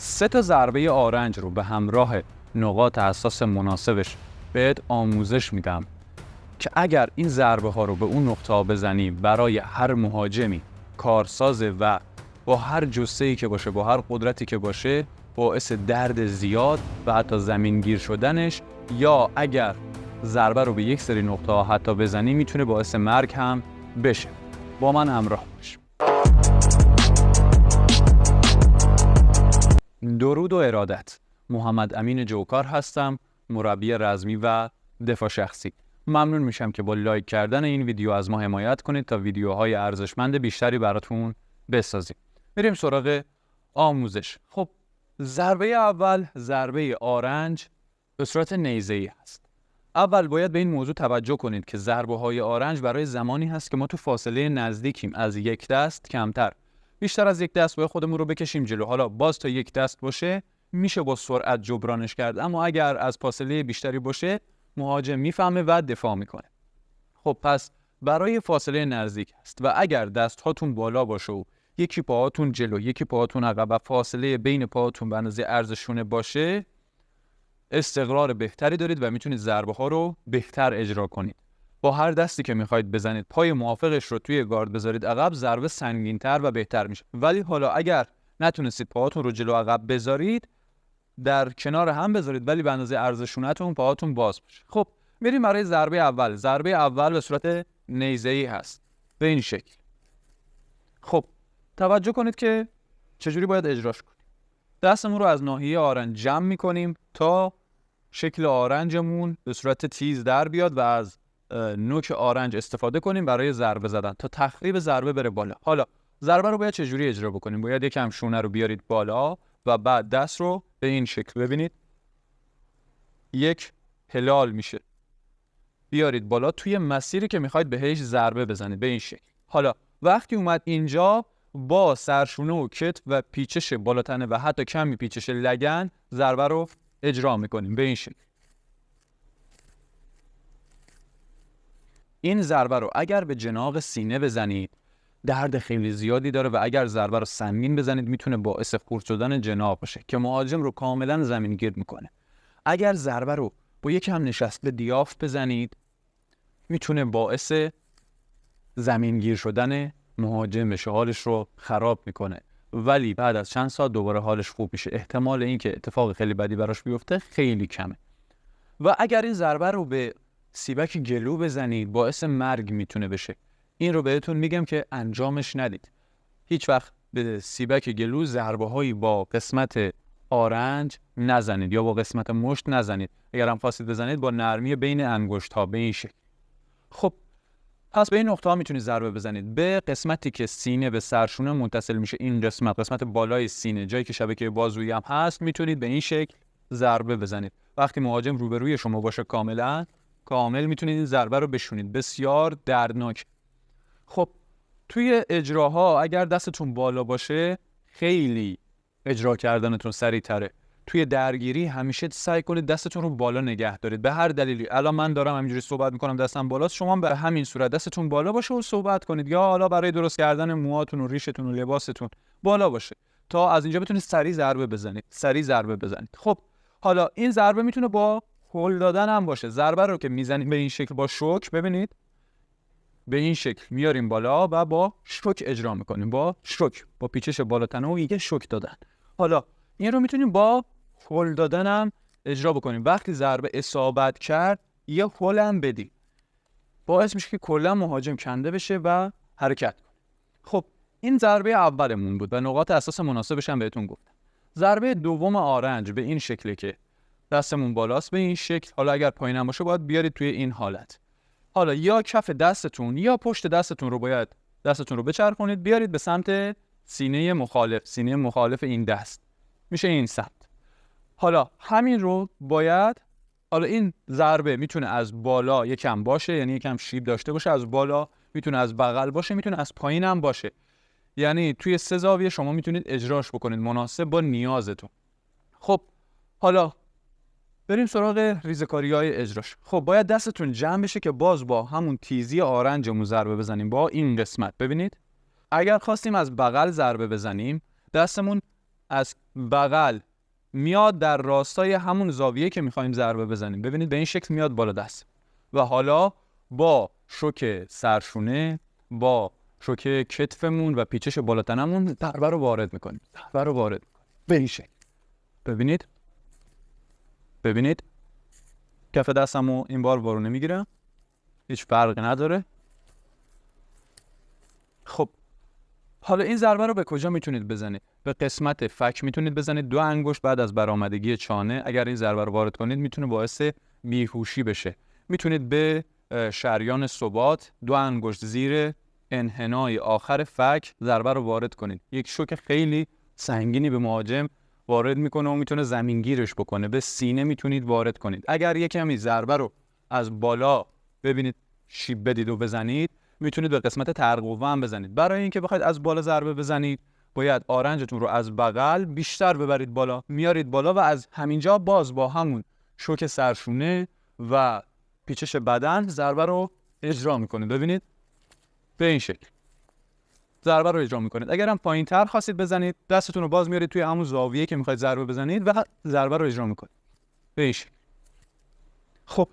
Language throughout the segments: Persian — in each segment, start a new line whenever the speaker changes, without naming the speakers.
3 تا ضربه آرنج رو به همراه نقاط حساس مناسبش بهت آموزش میدم که اگر این ضربه ها رو به اون نقطه ها بزنی برای هر مهاجمی کارسازه و با هر جثه‌ای که باشه، با هر قدرتی که باشه، باعث درد زیاد و حتی زمین گیر شدنش، یا اگر ضربه رو به یک سری نقطه ها حتی بزنی میتونه باعث مرگ هم بشه. با من همراه باش. درود و ارادت. محمد امین جوکار هستم، مربی رزمی و دفاع شخصی. ممنون میشم که با لایک کردن این ویدیو از ما حمایت کنید تا ویدیوهای ارزشمند بیشتری براتون بسازیم. بریم سراغ آموزش. خب ضربه اول ضربه آرنج به صورت نیزه‌ای هست. اول باید به این موضوع توجه کنید که ضربه های آرنج برای زمانی هست که ما تو فاصله نزدیکیم، از یک دست کمتر. بیشتر از یک دست باید خودمون رو بکشیم جلو. حالا باز تا یک دست باشه میشه با سرعت جبرانش کرد، اما اگر از فاصله بیشتری باشه مهاجم میفهمه و دفاع میکنه. خب پس برای فاصله نزدیک است و اگر دست هاتون بالا باشه و یکی پاهاتون جلو یکی پاهاتون عقب و فاصله بین پاهاتون به اندازه عرض شونه باشه، استقرار بهتری دارید و میتونید ضربه ها رو بهتر اجرا کنید. با هر دستی که میخواید بزنید پای موافقش رو توی گارد بذارید عقب، ضربه سنگین‌تر و بهتر میشه. ولی حالا اگر نتونستید پاهاتون رو جلو عقب بذارید، در کنار هم بذارید ولی به اندازه عرض شونه‌تون پاهاتون باز باشه. خب بریم برای ضربه اول. ضربه اول به صورت نیزه‌ای هست به این شکل. خب توجه کنید که چجوری باید اجراش کنیم. دستمون رو از ناحیه آرنج جمع می‌کنیم تا شکل آرنجمون به صورت تیز در بیاد و از نوک آرنج استفاده کنیم برای ضربه زدن تا تخریب ضربه بره بالا. حالا ضربه رو باید چجوری اجرا بکنیم؟ باید یکم شونه رو بیارید بالا و بعد دست رو به این شکل، ببینید یک هلال میشه، بیارید بالا توی مسیری که میخواید بهش ضربه بزنید به این شکل. حالا وقتی اومد اینجا با سرشونه و کتف و پیچش بالاتنه و حتی کمی پیچش لگن ضربه رو اجرا میکنیم به این شکل. این ضربه رو اگر به جناق سینه بزنید درد خیلی زیادی داره و اگر ضربه رو سنگین بزنید میتونه باعث خورد شدن جناق بشه که مهاجم رو کاملا زمین گیر میکنه. اگر ضربه رو با یکم نشست به دیاف بزنید میتونه باعث زمین گیر شدن مهاجم بشه، حالش رو خراب میکنه، ولی بعد از چند ساعت دوباره حالش خوب میشه. احتمال اینکه اتفاق خیلی بدی براش بیفته خیلی کمه. و اگر این ضربه رو به سیبک گلو بزنید باعث مرگ میتونه بشه. این رو بهتون میگم که انجامش ندید. هیچ وقت به سیبک گلو ضربه هایی با قسمت آرنج نزنید یا با قسمت مشت نزنید. اگر هم خواستید بزنید با نرمی بین انگشت ها به این شکل. خب پس به این نقطه ها میتونید ضربه بزنید. به قسمتی که سینه به سرشونه متصل میشه، این قسمت بالای سینه، جایی که شبکه بازویی هم هست، میتونید به این شکل ضربه بزنید. وقتی مهاجم روبروی شما باشه کامل میتونید این ضربه رو بشونید. بسیار دردناک. خب توی اجراها اگر دستتون بالا باشه خیلی اجرا کردنتون سریع‌تره. توی درگیری همیشه سعی کنید دستتون رو بالا نگه دارید به هر دلیلی. الان من دارم همینجوری صحبت میکنم دستم بالاست، شما به همین صورت دستتون بالا باشه و صحبت کنید، یا حالا برای درست کردن موهاتون و ریشتون و لباستون بالا باشه تا از اینجا بتونید سریع ضربه بزنید. خب حالا این ضربه میتونه با هل دادن هم باشه. ضربه رو که میزنید به این شکل با شوک، ببینید به این شکل میاریم بالا و با شوک اجرا میکنیم، با پیچش بالاتنه و یه شوک دادن. حالا این رو میتونیم با هل دادن هم اجرا بکنیم. وقتی ضربه اصابت کرد یه هل هم بدی، باعث میشه که کلا مهاجم کنده بشه و حرکت کنه. خب این ضربه اولمون بود و نقاط اساس مناسبش هم بهتون گفتم. ضربه دوم آرنج به این شکله که دستمون بالاست به این شکل. حالا اگر پایینم باشه باید بیارید توی این حالت. حالا یا کف دستتون یا پشت دستتون رو باید دستتون رو بچرخونید بیارید به سمت سینه مخالف این دست، میشه این سمت. حالا همین رو باید، حالا این ضربه میتونه از بالا یکم باشه، یعنی یکم شیب داشته باشه، از بالا میتونه از بغل باشه، میتونه از پایین هم باشه، یعنی توی 3 زاویه شما میتونید اجراش بکنید مناسب با نیازتون. خب حالا بریم سراغ ریزکاری‌های اجراش. خب باید دستتون جمع بشه که باز با همون تیزی آرنجمون ضربه بزنیم با این قسمت. ببینید اگر خواستیم از بغل ضربه بزنیم دستمون از بغل میاد در راستای همون زاویه که میخوایم ضربه بزنیم. ببینید به این شکل میاد بالا دست و حالا با شوک سرشونه، با شوک کتفمون و پیچش بالا تنمون ضربه رو وارد میکنیم. به این شکل. ببینید کف دستمو این بار وارونه میگیرم، هیچ فرقی نداره. خب حالا این ضربه رو به کجا میتونید بزنید؟ به قسمت فک میتونید بزنید. 2 انگشت بعد از برآمدگی چانه اگر این ضربه رو وارد کنید میتونه باعث بیهوشی بشه. میتونید به شریان ثبات 2 انگشت زیر انحنای آخر فک ضربه رو وارد کنید. یک شوک خیلی سنگینی به مهاجم وارد میکنه و میتونه زمینگیرش بکنه. به سینه میتونید وارد کنید. اگر یکمی ضربه رو از بالا ببینید شیب بدید و بزنید، میتونید به قسمت ترقوه هم بزنید. برای اینکه بخواید از بالا ضربه بزنید باید آرنجتون رو از بغل بیشتر ببرید بالا، میارید بالا و از همینجا باز با همون شوک سرشونه و پیچش بدن ضربه رو اجرا میکنید. ببینید به این شکل ضربه رو اجرا میکنید. اگر هم پایین‌تر خواستید بزنید دستتون رو باز میارید توی همون زاویه که میخواید ضربه بزنید و ضربه رو اجرا میکنید. به این شکل. خب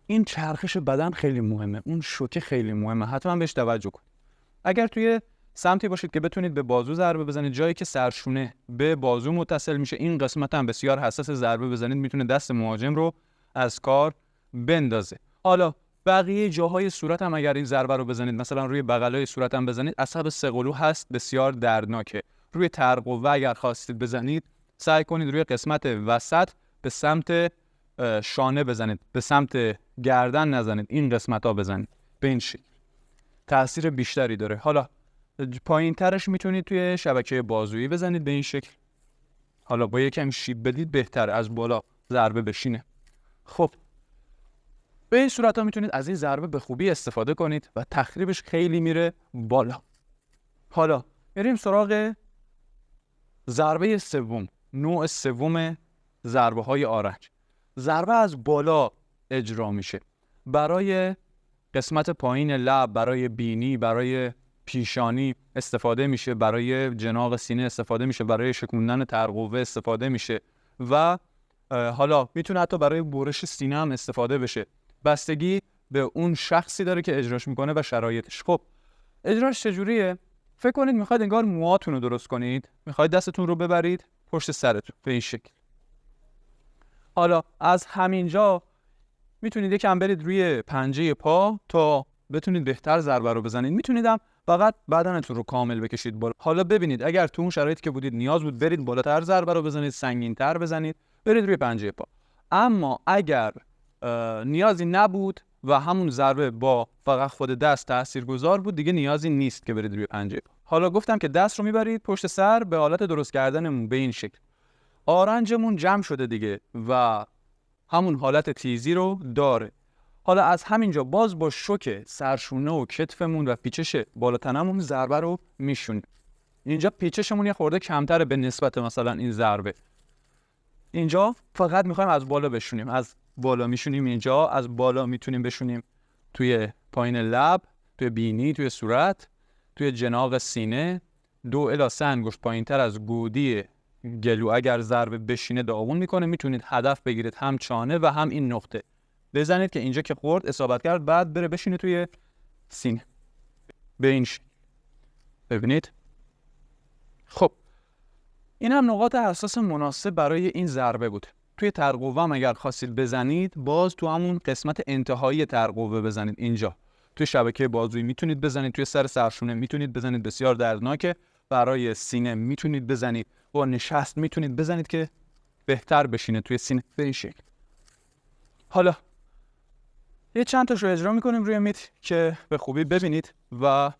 این چرخش بدن خیلی مهمه، اون شوکه خیلی مهمه، حتما بهش توجه کنید. اگر توی سمتی باشید که بتونید به بازو ضربه بزنید، جایی که سرشونه به بازو متصل میشه، این قسمت هم بسیار حساس، ضربه بزنید میتونه دست مهاجم رو از کار بندازه. حالا بقیه جاهای صورت هم اگر این ضربه رو بزنید، مثلا روی بغلای صورت هم بزنید، عصب سه هست، بسیار دردناکه. روی ترقوه اگر خواستید بزنید سعی کنید روی قسمت وسط به سمت شانه بزنید، به سمت گردن نزنید، این قسمت ها بزنید. به این شکل تأثیر بیشتری داره. حالا پایین ترش میتونید توی شبکه بازویی بزنید به این شکل. حالا با یکم شیب بدید بهتر، از بالا ضربه بشینه. خب به این صورت ها میتونید از این ضربه به خوبی استفاده کنید و تخریبش خیلی میره بالا. حالا بریم سراغ ضربه سوم، نوع سوم ضربه های آرنج. ضربه از بالا اجرا میشه، برای قسمت پایین لب، برای بینی، برای پیشانی استفاده میشه، برای جناق سینه استفاده میشه، برای شکوندن ترقوه استفاده میشه و حالا میتونه حتی برای برش سینه هم استفاده بشه. بستگی به اون شخصی داره که اجراش میکنه و شرایطش. خب اجراش چجوریه؟ فکر کنید میخواید انگار موهاتون رو درست کنید، میخواید دستتون رو ببرید پشت سرتون به این شکل. حالا از همینجا میتونید یکم برید روی پنجه پا تا بتونید بهتر ضربه رو بزنید. میتونید هم فقط بدنتون رو کامل بکشید بالا. حالا ببینید اگر تو اون شرایطی که بودید نیاز بود برید بالاتر ضربه رو بزنید، سنگین‌تر بزنید، برید روی پنجه پا. اما اگر نیازی نبود و همون ضربه با فقط خود دست تاثیرگذار بود، دیگه نیازی نیست که برید روی پنجه پا. حالا گفتم که دست رو میبرید پشت سر به حالت درست کردنمون به این شکل. آرنجمون جمع شده دیگه و همون حالت تیزی رو داره. حالا از همینجا باز با شوک سرشونه و کتفمون و پیچش بالا تنمون ضربه رو میشونیم. اینجا پیچشمون یه خورده کمتره به نسبت مثلا این ضربه. اینجا فقط میخوایم از بالا بشونیم، از بالا میشونیم. اینجا از بالا میتونیم بشونیم توی پایین لب، توی بینی، توی صورت، توی جناق سینه، 2 الی 3 انگشت پایینتر از گودی گلو. اگر ضربه بشینه داغون میکنه، میتونید هدف بگیرید هم چانه و هم این نقطه بزنید که اینجا که خورد اصابت کرد بعد بره بشینه توی سینه به این شکل. ببینید خب این هم نقاط حساس مناسب برای این ضربه بود. توی ترقوه هم اگر خواستید بزنید باز تو همون قسمت انتهایی ترقوه بزنید. اینجا توی شبکه بازویی میتونید بزنید، توی سر سرشونه میتونید بزنید، بسیار دردناکه. برای سینه میتونید بزنید، با نشست میتونید بزنید که بهتر بشینه توی سینه به این شکل. حالا یه چند تاشو اجرا میکنیم روی میت که به خوبی ببینید و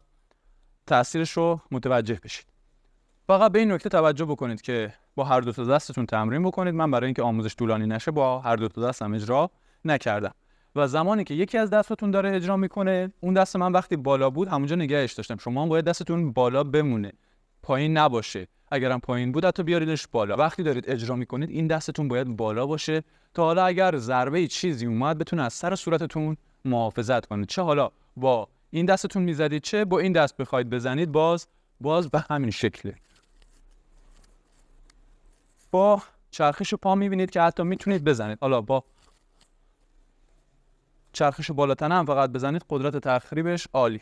تأثیرش رو متوجه بشید. فقط به این نکته توجه بکنید که با هر دو تا دستتون تمرین بکنید. من برای اینکه آموزش طولانی نشه با هر دو تا دستم اجرا نکردم و زمانی که یکی از دستاتون داره اجرا میکنه، اون دست من وقتی بالا بود همونجا نگهش داشتم. شما هم باید دستتون بالا بمونه، پایین نباشه. اگرم پایین بود حتی بیاریدش بالا. وقتی دارید اجرا میکنید این دستتون باید بالا باشه تا حالا اگر ضربه چیزی اومد بتونه از سر صورتتون محافظت کنه. چه حالا با این دستتون میزدید چه با این دست بخواید بزنید باز به همین شکله. با چرخش پا میبینید که حتی میتونید بزنید. حالا با چرخش بالاتنه هم فقط بزنید قدرت تخریبش عالی.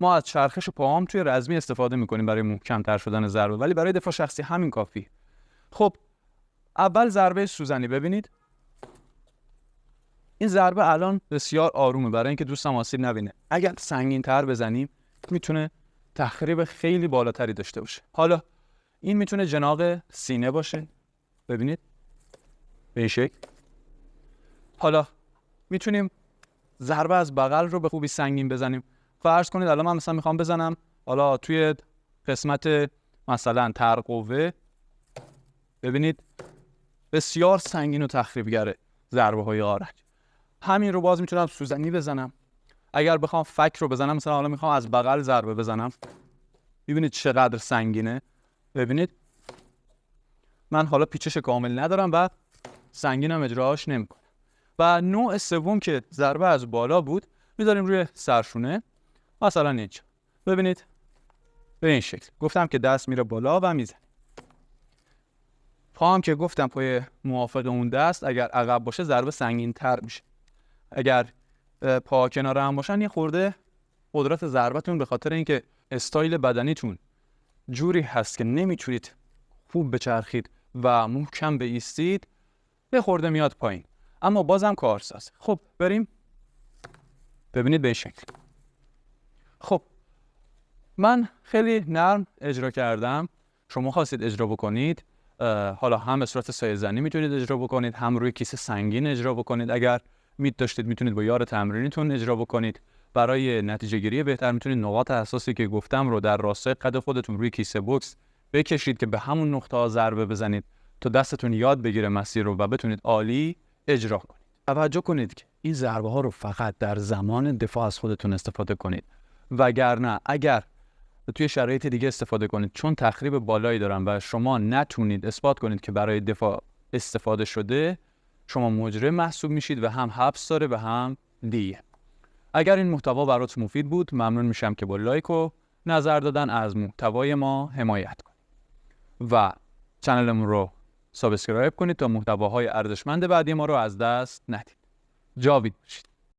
ما از چرخش پا هم توی رزمی استفاده میکنیم برای محکم‌تر شدن ضربه، ولی برای دفاع شخصی همین کافی. خب اول ضربه سوزنی ببینید. این ضربه الان بسیار آرومه برای اینکه دوستم آسیب نبینه. اگر سنگین‌تر بزنیم میتونه تخریب خیلی بالاتری داشته باشه. حالا این میتونه جناق سینه باشه. ببینید به این شکل. حالا میتونیم ضربه از بغل رو به خوبی سنگین بزنیم. فرض کنید الان من مثلا میخوام بزنم حالا توی قسمت مثلا ترقوه، ببینید بسیار سنگین و تخریبگره ضربه های آرک. همین رو باز میتونم سوزنی بزنم. اگر بخوام فک رو بزنم، مثلا حالا میخوام از بغل ضربه بزنم، ببینید چقدر سنگینه. ببینید من حالا پیچش کامل ندارم و سنگینم اجراهاش نمیکنم. و نوع سوم که ضربه از بالا بود، میذاریم روی سرشونه، مثلا اینجا. ببینید به این شکل. گفتم که دست میره بالا و میزنیم. پا هم که گفتم پای موافق اون دست اگر عقب باشه ضربه سنگین تر میشه. اگر پا کنار هم باشن یه خورده قدرت ضربتون به خاطر اینکه استایل بدنیتون جوری هست که نمیتونید خوب بچرخید و محکم بایستید، یه خورده میاد پایین، اما بازم کارساز. خب بریم. ببینید به این شکل. خب من خیلی نرم اجرا کردم. شما خواستید اجرا بکنید، حالا هم به صورت سایه زنی میتونید اجرا بکنید، هم روی کیسه سنگین اجرا بکنید. اگر داشتید میتونید با یار تمرینیتون اجرا بکنید. برای نتیجه گیری بهتر میتونید نقاط حساسی که گفتم رو در راستای قد خودتون روی کیسه بوکس بکشید که به همون نقطه ها ضربه بزنید تا دستتون یاد بگیره مسیر رو و بتونید عالی اجرا کنید. توجه کنید که این ضربه ها رو فقط در زمان دفاع از خودتون استفاده کنید، وگرنه اگر توی شرایط دیگه استفاده کنید، چون تخریب بالایی دارن و شما نتونید اثبات کنید که برای دفاع استفاده شده، شما مجرم محسوب میشید و هم حبس داره و هم دیه. اگر این محتوا برات مفید بود، ممنون میشم که با لایک و نظر دادن از محتوای ما حمایت کنید و چنلمون رو سابسکرایب کنید تا محتواهای ارزشمند بعدی ما رو از دست ندید. جاوید باشید.